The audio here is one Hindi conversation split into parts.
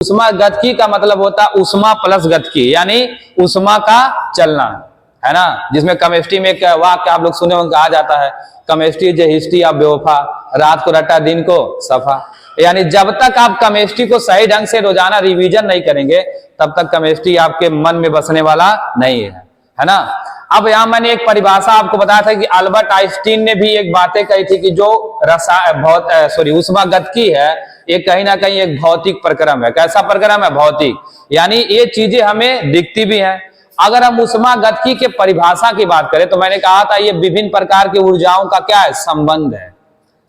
उष्मा गतिकी का मतलब होता है उष्मा प्लस गतिकी, यानी उष्मा का चलना, है ना। जिसमें केमिस्ट्री में एक वाक्य आप लोग सुने होंगे, कहा जाता है केमिस्ट्री इज हिस्ट्री ऑफ बेवफा, रात को रटा दिन को सफा। यानी जब तक आप केमिस्ट्री को सही ढंग से रोजाना रिवीजन नहीं करेंगे तब तक केमिस्ट्री आपके मन में बसने वाला नहीं है ना। अब यहां मैंने एक परिभाषा आपको बताया था कि अल्बर्ट आइंस्टीन ने भी एक बातें कही थी कि जो उष्मागतिकी है ये कहीं ना कहीं एक भौतिक प्रक्रम है। कैसा प्रक्रम है? भौतिक। यानी ये चीजें हमें दिखती भी हैं। अगर हम उष्मागतिकी के परिभाषा की बात करें तो मैंने कहा था ये विभिन्न प्रकार की ऊर्जाओं का क्या है? संबंध है।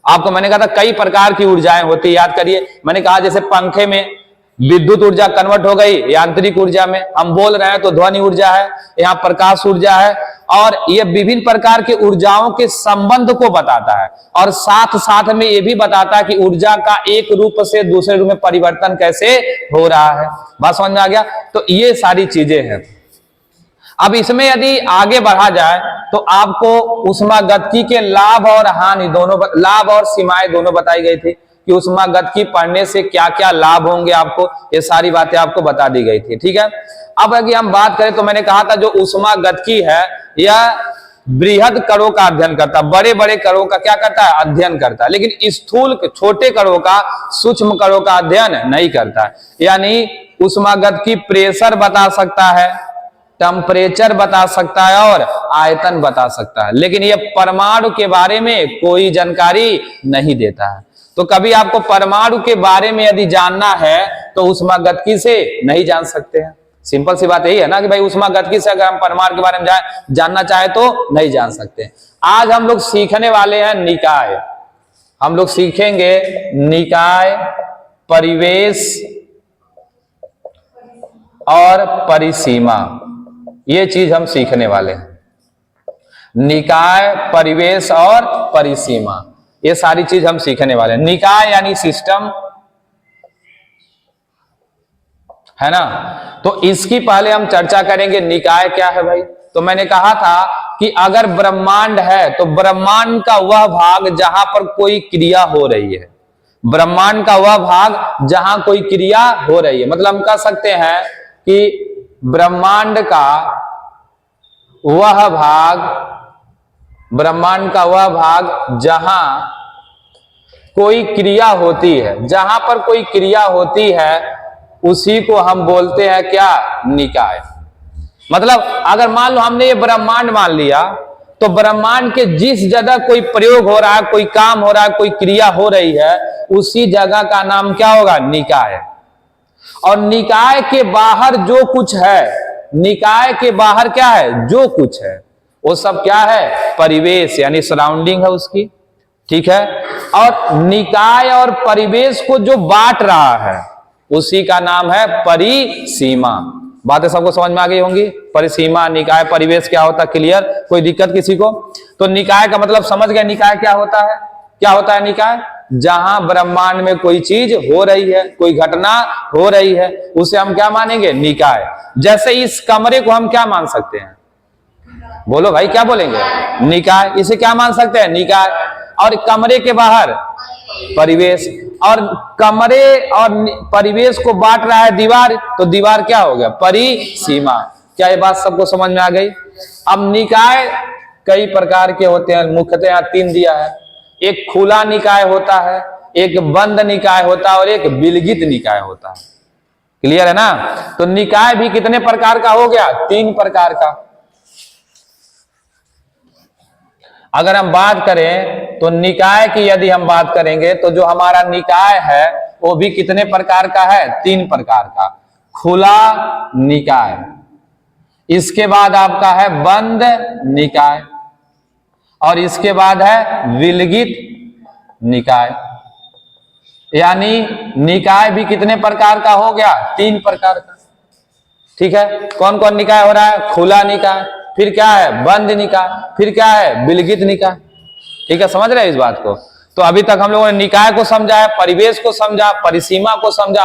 आपको मैंने कहा था कई प्रकार की ऊर्जाएं होती है, याद करिए। मैंने कहा जैसे पंखे में विद्युत ऊर्जा कन्वर्ट हो गई यांत्रिक ऊर्जा में, हम बोल रहे हैं तो ध्वनि ऊर्जा है, यहाँ प्रकाश ऊर्जा है, और ये विभिन्न प्रकार की ऊर्जाओं के संबंध को बताता है और साथ साथ में ये भी बताता है कि ऊर्जा का एक रूप से दूसरे रूप में परिवर्तन कैसे हो रहा है। बात समझ में आ गया? तो ये सारी चीजें हैं। अब इसमें यदि आगे बढ़ा जाए तो आपको उष्मागतिकी के लाभ और हानि दोनों, लाभ और सीमाएं दोनों बताई गई थी कि उष्मागतिकी पढ़ने से क्या क्या लाभ होंगे आपको, ये सारी बातें आपको बता दी गई थी। ठीक है। अब अगर हम बात करें तो मैंने कहा था जो उष्मागतिकी है यह बृहद कणों का अध्ययन करता है, बड़े बड़े कणों का क्या करता है? अध्ययन करता है, लेकिन स्थूल छोटे कणों का, सूक्ष्म कणों का अध्ययन नहीं करता है। यानी उष्मागतिकी प्रेशर बता सकता है, टेम्परेचर बता सकता है और आयतन बता सकता है, लेकिन यह परमाणु के बारे में कोई जानकारी नहीं देता है। तो कभी आपको परमाणु के बारे में यदि जानना है तो उष्मागतिकी से नहीं जान सकते हैं। सिंपल सी बात यही है ना कि भाई उष्मागतिकी से अगर हम परमाणु के बारे में जानना चाहे तो नहीं जान सकते। आज हम लोग सीखने वाले हैं निकाय। हम लोग सीखेंगे निकाय, परिवेश और परिसीमा। ये चीज हम सीखने वाले हैं। निकाय, परिवेश और परिसीमा, ये सारी चीज हम सीखने वाले हैं। निकाय यानी सिस्टम, है ना। तो इसकी पहले हम चर्चा करेंगे निकाय क्या है भाई। तो मैंने कहा था कि अगर ब्रह्मांड है तो ब्रह्मांड का वह भाग जहां पर कोई क्रिया हो रही है, ब्रह्मांड का वह भाग जहां कोई क्रिया हो रही है, मतलब हम कह सकते हैं कि ब्रह्मांड का वह भाग, ब्रह्मांड का वह भाग जहां कोई क्रिया होती है, जहां पर कोई क्रिया होती है उसी को हम बोलते हैं क्या? निकाय। मतलब अगर मान लो हमने ये ब्रह्मांड मान लिया तो ब्रह्मांड के जिस जगह कोई प्रयोग हो रहा है, कोई काम हो रहा है, कोई क्रिया हो रही है, उसी जगह का नाम क्या होगा? निकाय। और निकाय के बाहर जो कुछ है, निकाय के बाहर क्या है? जो कुछ है वो सब क्या है? परिवेश, यानी सराउंडिंग है उसकी। ठीक है। और निकाय और परिवेश को जो बांट रहा है उसी का नाम है परिसीमा। बातें सबको समझ में आ गई होंगी। परिसीमा, निकाय, परिवेश क्या होता है? क्लियर? कोई दिक्कत किसी को? तो निकाय का मतलब समझ गए निकाय क्या होता है? क्या होता है निकाय? जहां ब्रह्मांड में कोई चीज हो रही है, कोई घटना हो रही है, उसे हम क्या मानेंगे? निकाय। जैसे इस कमरे को हम क्या मान सकते हैं? बोलो भाई, क्या बोलेंगे? निकाय। इसे क्या मान सकते हैं? निकाय। और कमरे के बाहर परिवेश, और कमरे और परिवेश को बांट रहा है दीवार, तो दीवार क्या हो गया? परिसीमा। क्या ये बात सबको समझ में आ गई? अब निकाय कई प्रकार के होते हैं, मुख्यतः यहाँ 3 दिया है। एक खुला निकाय होता है, एक बंद निकाय होता है और एक विलगित निकाय होता है। क्लियर है ना? तो निकाय भी कितने प्रकार का हो गया? 3 प्रकार का। अगर हम बात करें तो निकाय की यदि हम बात करेंगे तो जो हमारा निकाय है वो भी कितने प्रकार का है? 3 प्रकार का। खुला निकाय, इसके बाद आपका है बंद निकाय, और इसके बाद है विलगित निकाय। यानी निकाय भी कितने प्रकार का हो गया? 3 प्रकार का। ठीक है। कौन कौन निकाय हो रहा है? खुला निकाय, फिर क्या है? बंद निकाय, फिर क्या है? विलगित निकाय। ठीक है, समझ रहे हैं इस बात को? तो अभी तक हम लोगों ने निकाय को समझा है, परिवेश को समझा, परिसीमा को समझा,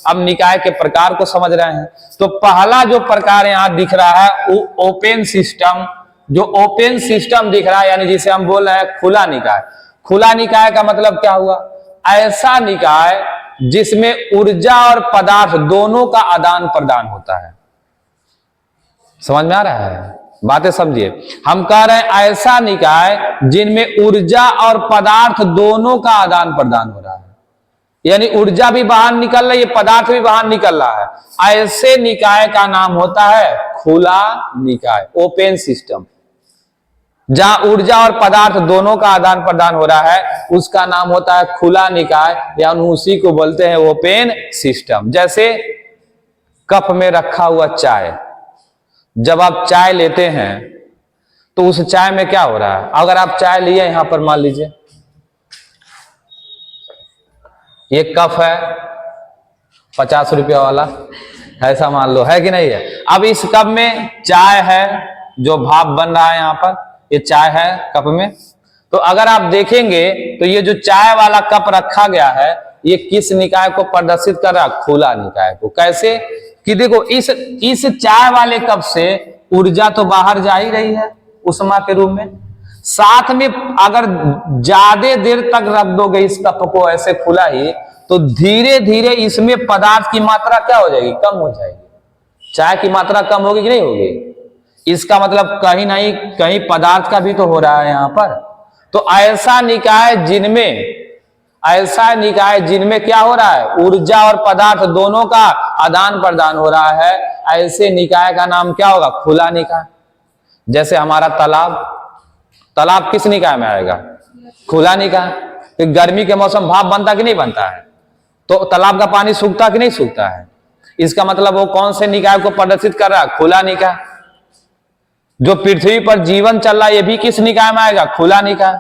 अब निकाय के प्रकार को समझ रहे हैं। तो पहला जो प्रकार यहां दिख रहा है वो ओपन सिस्टम, जो ओपन सिस्टम दिख रहा है, यानी जिसे हम बोल रहे हैं खुला निकाय। खुला निकाय का मतलब क्या हुआ? ऐसा निकाय जिसमें ऊर्जा और पदार्थ दोनों का आदान प्रदान होता है। समझ में आ रहा है? बातें समझिए। हम कह रहे हैं ऐसा निकाय जिनमें ऊर्जा और पदार्थ दोनों का आदान प्रदान हो रहा है, यानी ऊर्जा भी बाहर निकल रही है, पदार्थ भी बाहर निकल रहा है। ऐसे निकाय का नाम होता है खुला निकाय, ओपन सिस्टम। जहां ऊर्जा और पदार्थ दोनों का आदान प्रदान हो रहा है उसका नाम होता है खुला निकाय, या उसी को बोलते हैं ओपन सिस्टम। जैसे कप में रखा हुआ चाय, जब आप चाय लेते हैं तो उस चाय में क्या हो रहा है? अगर आप चाय लिए यहां पर, मान लीजिए ये कप है 50 रुपया वाला, ऐसा मान लो, है कि नहीं है? अब इस कप में चाय है, जो भाप बन रहा है यहां पर, ये चाय है कप में। तो अगर आप देखेंगे तो ये जो चाय वाला कप रखा गया है ये किस निकाय को प्रदर्शित कर रहा है? खुला निकाय को। कैसे कि देखो इस चाय वाले कप से ऊर्जा तो बाहर जा ही रही है उष्मा के रूप में, साथ में अगर ज्यादा देर तक रख दोगे इस कप को ऐसे खुला ही, तो धीरे धीरे इसमें पदार्थ की मात्रा क्या हो जाएगी? कम हो जाएगी। चाय की मात्रा कम होगी कि नहीं होगी? इसका मतलब कहीं नहीं कहीं पदार्थ का भी तो हो रहा है यहां पर। तो ऐसा निकाय जिनमें क्या हो रहा है? ऊर्जा और पदार्थ दोनों का आदान प्रदान हो रहा है, ऐसे निकाय का नाम क्या होगा? खुला निकाय। जैसे हमारा तालाब किस निकाय में आएगा? खुला निकाय। तो गर्मी के मौसम भाप बनता कि नहीं बनता है? तो तालाब का पानी सूखता कि नहीं सूखता है? इसका मतलब वो कौन से निकाय को प्रदर्शित कर रहा है? खुला निकाय। जो पृथ्वी पर जीवन चल रहा है ये भी किस निकाय में आएगा? खुला निकाय।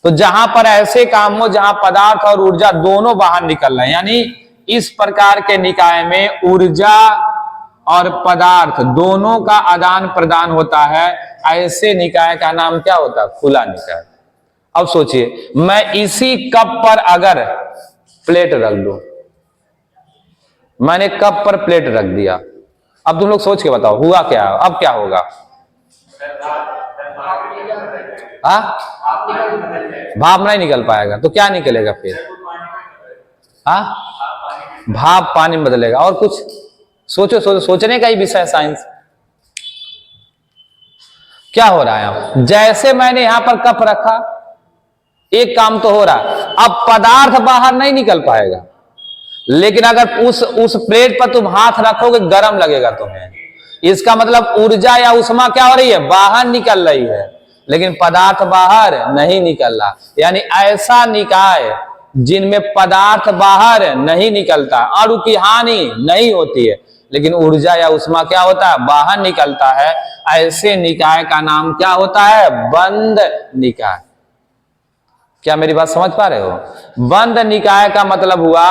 तो जहां पर ऐसे काम हो जहां पदार्थ और ऊर्जा दोनों बाहर निकल रहे हैं, यानी इस प्रकार के निकाय में ऊर्जा और पदार्थ दोनों का आदान प्रदान होता है, ऐसे निकाय का नाम क्या होता है? खुला निकाय। अब सोचिए, मैं इसी कप पर अगर प्लेट रख दूं, मैंने कप पर प्लेट रख दिया, अब तुम लोग सोच के बताओ हुआ क्या? अब क्या होगा? भाप नहीं निकल पाएगा। तो क्या निकलेगा फिर? भाप पानी में बदलेगा। और कुछ सोचो, सोचने का ही विषय साइंस। क्या हो रहा है? अब जैसे मैंने यहां पर कप रखा, एक काम तो हो रहा, अब पदार्थ बाहर नहीं निकल पाएगा, लेकिन अगर उस प्लेट पर तुम हाथ रखोगे गर्म लगेगा तुम्हें। इसका मतलब ऊर्जा या उष्मा क्या हो रही है? बाहर निकल रही है, लेकिन पदार्थ बाहर नहीं निकल रहा। यानी ऐसा निकाय जिनमें पदार्थ बाहर नहीं निकलता, अणु की हानि नहीं होती है, लेकिन ऊर्जा या उष्मा क्या होता है? बाहर निकलता है, ऐसे निकाय का नाम क्या होता है? बंद निकाय। क्या मेरी बात समझ पा रहे हो? बंद निकाय का मतलब हुआ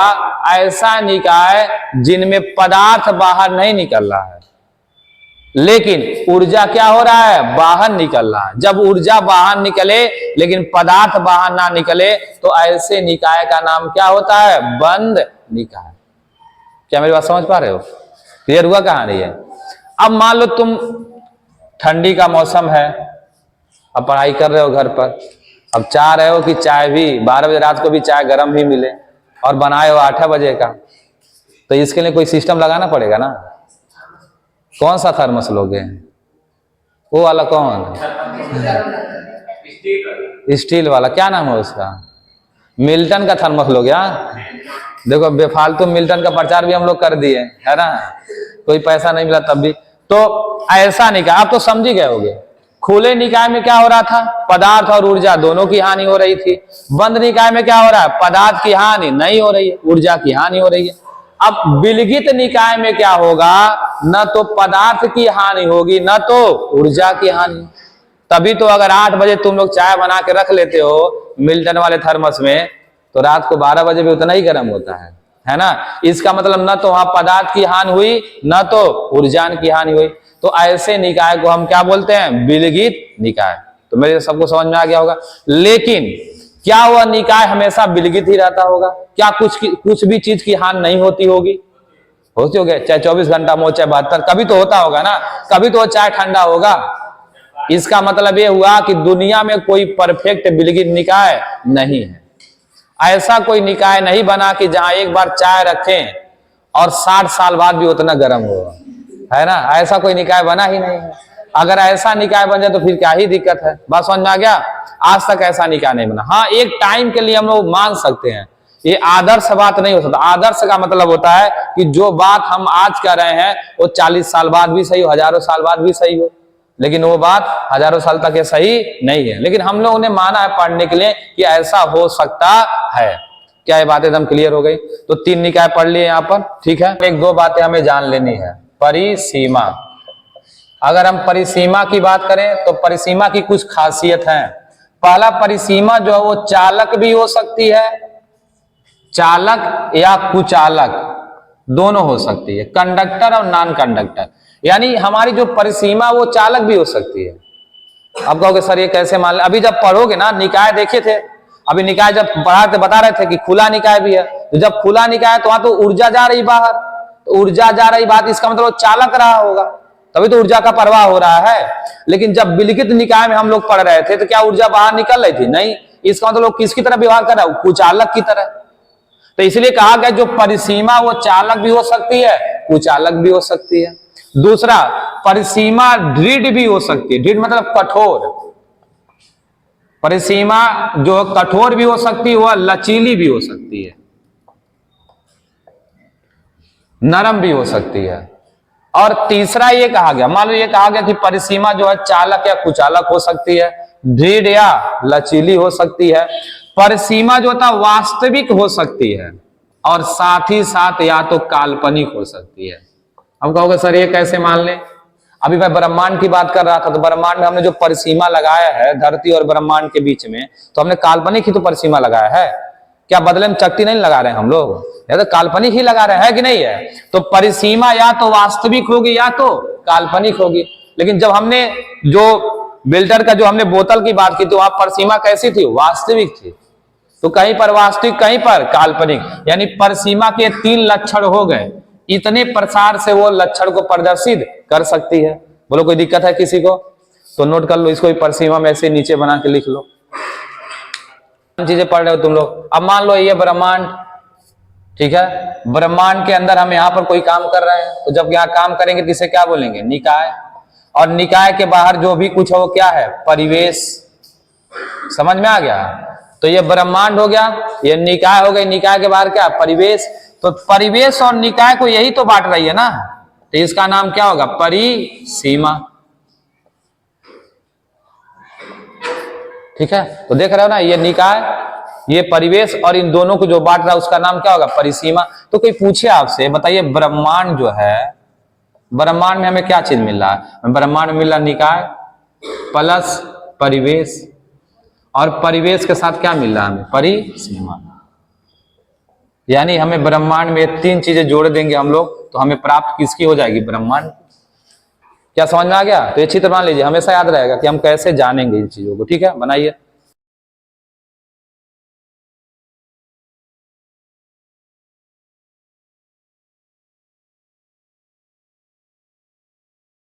ऐसा निकाय जिनमें पदार्थ बाहर नहीं निकल रहा है, लेकिन ऊर्जा क्या हो रहा है? बाहर निकल रहा है। जब ऊर्जा बाहर निकले लेकिन पदार्थ बाहर ना निकले, तो ऐसे निकाय का नाम क्या होता है? बंद निकाय। क्या मेरी बात समझ पा रहे हो? क्लियर हुआ कहानी है? अब मान लो तुम ठंडी का मौसम है, अब पढ़ाई कर रहे हो घर पर, अब चाह रहे हो कि चाय भी 12 बजे रात को भी चाय गर्म ही मिले, और बनाए हो 8 बजे का, तो इसके लिए कोई सिस्टम लगाना पड़ेगा ना। कौन सा थर्मस लोगे? वो वाला कौन? स्टील वाला। क्या नाम है उसका? मिल्टन का थर्मस लोगे। देखो बेफालतू मिल्टन का प्रचार भी हम लोग कर दिए है ना, कोई पैसा नहीं मिला तब भी। तो ऐसा निकाय, आप तो समझ ही गए होगे। खुले निकाय में क्या हो रहा था? पदार्थ और ऊर्जा दोनों की हानि हो रही थी। बंद निकाय में क्या हो रहा है? पदार्थ की हानि नहीं हो रही है, ऊर्जा की हानि हो रही है। अब विलगित निकाय में क्या होगा? न तो पदार्थ की हानि होगी न तो ऊर्जा की हानि। तभी तो अगर 8 बजे तुम लोग चाय बना के रख लेते हो मिल्टन वाले थर्मस में, तो रात को 12 बजे भी उतना ही गर्म होता है ना। इसका मतलब न तो वहां पदार्थ की हानि हुई न तो ऊर्जा की हानि हुई। तो ऐसे निकाय को हम क्या बोलते हैं? विलगित निकाय। तो मेरे सबको समझ में आ गया होगा। लेकिन क्या वह निकाय हमेशा विलगित ही रहता होगा? क्या कुछ भी चीज की हानि नहीं होती होगी? होती होगी, चाहे 24 घंटा में हो चाहे 72, कभी तो होता होगा ना, कभी तो चाय ठंडा होगा। इसका मतलब यह हुआ कि दुनिया में कोई परफेक्ट विलगित निकाय नहीं है। ऐसा कोई निकाय नहीं बना कि जहां एक बार चाय रखें और 60 साल बाद भी उतना गर्म हो, है ना। ऐसा कोई निकाय बना ही नहीं है। अगर ऐसा निकाय बन जाए तो फिर क्या ही दिक्कत है। बात समझ में आ गया। आज तक ऐसा निकाय नहीं बना। हाँ, एक टाइम के लिए हम लोग मान सकते हैं, ये आदर्श बात नहीं हो सकता। आदर्श का मतलब होता है कि जो बात हम आज कर रहे हैं वो 40 साल बाद भी सही हो, हजारों साल बाद भी सही हो, लेकिन वो बात हजारों साल तक ये सही नहीं है। लेकिन हम लोगों ने माना है पढ़ने के लिए कि ऐसा हो सकता है। क्या ये बात एकदम क्लियर हो गई? तो 3 निकाय पढ़ लिए यहाँ पर, ठीक है। एक दो बातें हमें जान लेनी है। परिसीमा, अगर हम परिसीमा की बात करें तो परिसीमा की कुछ खासियत है। पहला, परिसीमा जो है वो चालक भी हो सकती है, चालक या कुचालक दोनों हो सकती है, कंडक्टर और नॉन कंडक्टर। यानी हमारी जो परिसीमा वो चालक भी हो सकती है। अब कहोगे सर ये कैसे मान ले? अभी जब पढ़ोगे ना, निकाय देखे थे, अभी निकाय जब पढ़ाते बता रहे थे कि खुला निकाय भी है। तो जब खुला निकाय है तो वहां तो ऊर्जा जा रही बाहर, तो ऊर्जा जा रही बात, इसका मतलब चालक रहा होगा, तभी तो ऊर्जा का प्रवाह हो रहा है। लेकिन जब विलिखित निकाय में हम लोग पढ़ रहे थे तो क्या ऊर्जा बाहर निकल रही थी? नहीं। इसका मतलब लोग किसकी तरह व्यवहार कर रहा है? कुचालक की तरह। तो इसलिए कहा गया जो परिसीमा वो चालक भी हो सकती है, कुचालक भी हो सकती है। दूसरा, परिसीमा दृढ़ भी हो सकती है। दृढ़ मतलब कठोर। परिसीमा जो कठोर भी हो सकती है, वह लचीली भी हो सकती है, नरम भी हो सकती है। और तीसरा ये कहा गया, मान लो ये कहा गया कि परिसीमा जो है चालक या कुचालक हो सकती है, दृढ़ या लचीली हो सकती है। परिसीमा जो होता वास्तविक हो सकती है और साथ ही साथ या तो काल्पनिक हो सकती है। अब कहोगे सर ये कैसे मान लें? अभी मैं ब्रह्मांड की बात कर रहा था, तो ब्रह्मांड में हमने जो परिसीमा लगाया है धरती और ब्रह्मांड के बीच में, तो हमने काल्पनिक ही तो परिसीमा लगाया है। क्या बदले में चकती नहीं लगा रहे हैं हम लोग? या तो काल्पनिक ही लगा रहे हैं कि नहीं है? तो परिसीमा या तो वास्तविक होगी या तो काल्पनिक होगी। लेकिन जब हमने जो बिल्डर का जो हमने बोतल की बात की तो वहां परिसीमा कैसी थी? वास्तविक थी। तो कहीं पर वास्तविक, कहीं पर काल्पनिक। यानी परिसीमा के 3 लक्षण हो गए। इतने प्रसार से वो लक्षण को प्रदर्शित कर सकती है। बोलो कोई दिक्कत है किसी को? तो नोट कर लो, इसको भी परिसीमा में ऐसे नीचे बना के लिख लो। चीजें पढ़ रहे हो तुम लोग। अब मान लो ये ब्रह्मांड, ठीक है, ब्रह्मांड के अंदर हम यहाँ पर कोई काम कर रहे हैं, तो जब यहाँ काम करेंगे तो इसे क्या बोलेंगे? निकाय। और निकाय के बाहर जो भी कुछ है वो क्या है? परिवेश। समझ में आ गया? तो ये ब्रह्मांड हो गया, ये निकाय हो गई, निकाय के बाहर क्या? परिवेश। तो परिवेश और निकाय को यही तो बांट रही है ना, तो इसका नाम क्या होगा? परिसीमा। ठीक है, तो देख रहे हो ना, ये निकाय, ये परिवेश, और इन दोनों को जो बांट रहा है उसका नाम क्या होगा? परिसीमा। तो कोई पूछे आपसे, बताइए ब्रह्मांड जो है, ब्रह्मांड में हमें क्या चीज मिल रहा है? ब्रह्मांड में मिल रहा निकाय प्लस परिवेश, और परिवेश के साथ क्या मिल रहा है हमें? परिसीमा। यानी हमें ब्रह्मांड में 3 चीजें जोड़ देंगे हम लोग तो हमें प्राप्त किसकी हो जाएगी? ब्रह्मांड। क्या समझ में आ गया? तो ये चित्र बना लीजिए, हमेशा याद रहेगा कि हम कैसे जानेंगे इन चीजों को। ठीक है, बनाइए।